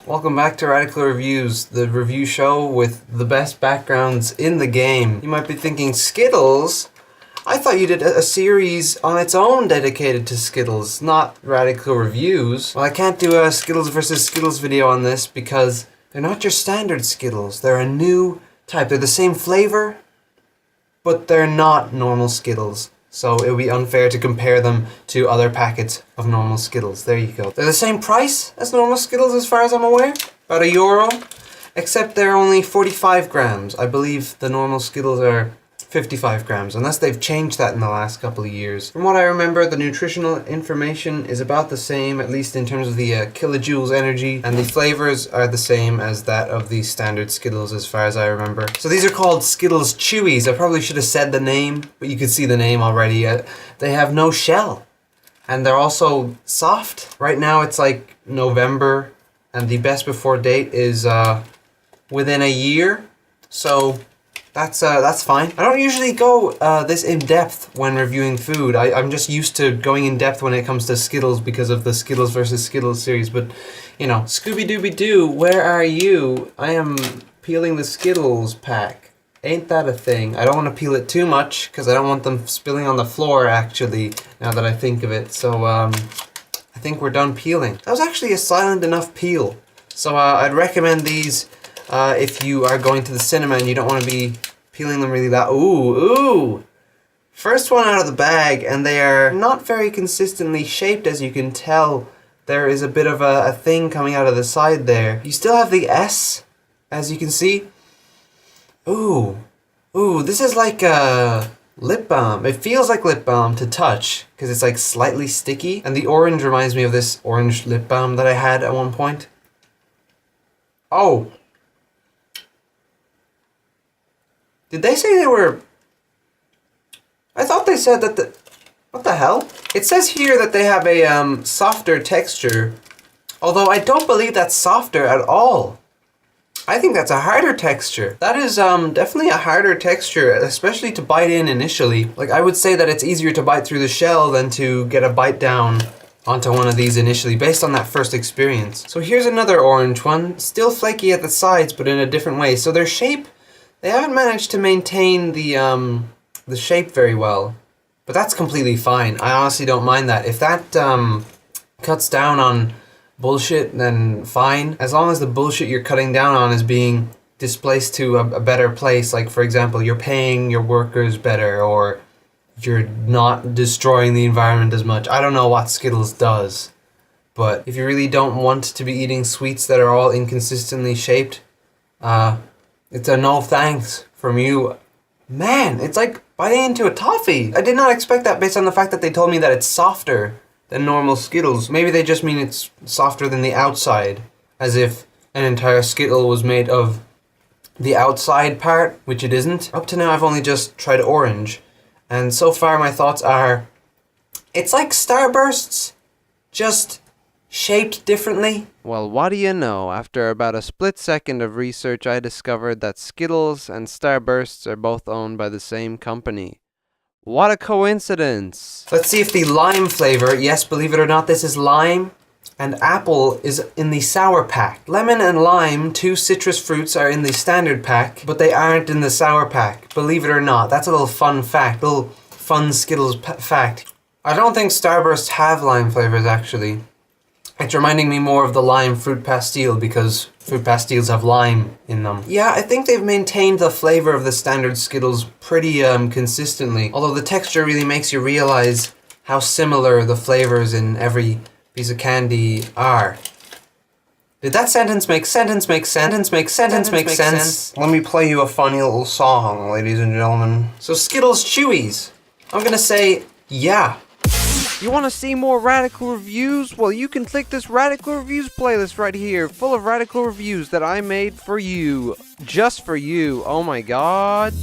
Welcome back to Radical Reviews, the review show with the best backgrounds in the game. You might be thinking, Skittles? I thought you did a series on its own dedicated to Skittles, not Radical Reviews. Well, I can't do a Skittles versus Skittles video on this because they're not your standard Skittles. They're a new type. They're the same flavor, but they're not normal Skittles. So it would be unfair to compare them to other packets of normal Skittles. There you go. They're the same price as normal Skittles as far as I'm aware. About €1. Except they're only 45 grams. I believe the normal Skittles are 55 grams, unless they've changed that in the last couple of years. From what I remember, the nutritional information is about the same, at least in terms of the kilojoules energy, and the flavors are the same as that of the standard Skittles as far as I remember. So these are called Skittles Chewies. I probably should have said the name, but you can see the name already. They have no shell, and they're also soft. Right now it's like November, and the best before date is within a year, so that's fine. I don't usually go this in-depth when reviewing food. I'm just used to going in-depth when it comes to Skittles because of the Skittles versus Skittles series, but, you know, Scooby-Dooby-Doo, where are you? I am peeling the Skittles pack. Ain't that a thing? I don't want to peel it too much, because I don't want them spilling on the floor, actually, now that I think of it. So, I think we're done peeling. That was actually a silent enough peel. So, I'd recommend these if you are going to the cinema and you don't want to be peeling them really loud. Ooh! First one out of the bag, and they are not very consistently shaped, as you can tell. There is a bit of a thing coming out of the side there. You still have the S, as you can see. Ooh, this is like a lip balm. It feels like lip balm to touch, because it's like slightly sticky. And the orange reminds me of this orange lip balm that I had at one point. Oh! Did they say they were... I thought they said that the... What the hell? It says here that they have a softer texture, although I don't believe that's softer at all. I think that's a harder texture. That is definitely a harder texture, especially to bite in initially. Like, I would say that it's easier to bite through the shell than to get a bite down onto one of these initially, based on that first experience. So here's another orange one, still flaky at the sides, but in a different way. So their shape, they haven't managed to maintain the shape very well, but that's completely fine. I honestly don't mind that. If that cuts down on bullshit, then fine. As long as the bullshit you're cutting down on is being displaced to a better place, like for example, you're paying your workers better, or you're not destroying the environment as much. I don't know what Skittles does, but if you really don't want to be eating sweets that are all inconsistently shaped, it's a no thanks from you. Man, it's like biting into a toffee. I did not expect that based on the fact that they told me that it's softer than normal Skittles. Maybe they just mean it's softer than the outside, as if an entire Skittle was made of the outside part, which it isn't. Up to now I've only just tried orange, and so far my thoughts are, it's like Starbursts, just shaped differently. Well, what do you know? After about a split second of research, I discovered that Skittles and Starbursts are both owned by the same company. What a coincidence! Let's see if the lime flavor, yes, believe it or not, this is lime, and apple is in the sour pack. Lemon and lime, two citrus fruits, are in the standard pack, but they aren't in the sour pack. Believe it or not, that's a little fun fact, little fun Skittles fact. I don't think Starbursts have lime flavors, actually. It's reminding me more of the lime fruit pastille, because fruit pastilles have lime in them. Yeah, I think they've maintained the flavor of the standard Skittles pretty consistently, although the texture really makes you realize how similar the flavors in every piece of candy are. Did that sentence make sense? Let me play you a funny little song, ladies and gentlemen. So Skittles Chewies. I'm gonna say, yeah. You want to see more Radical Reviews? Well, you can click this Radical Reviews playlist right here, full of Radical Reviews that I made for you. Just for you. Oh my god.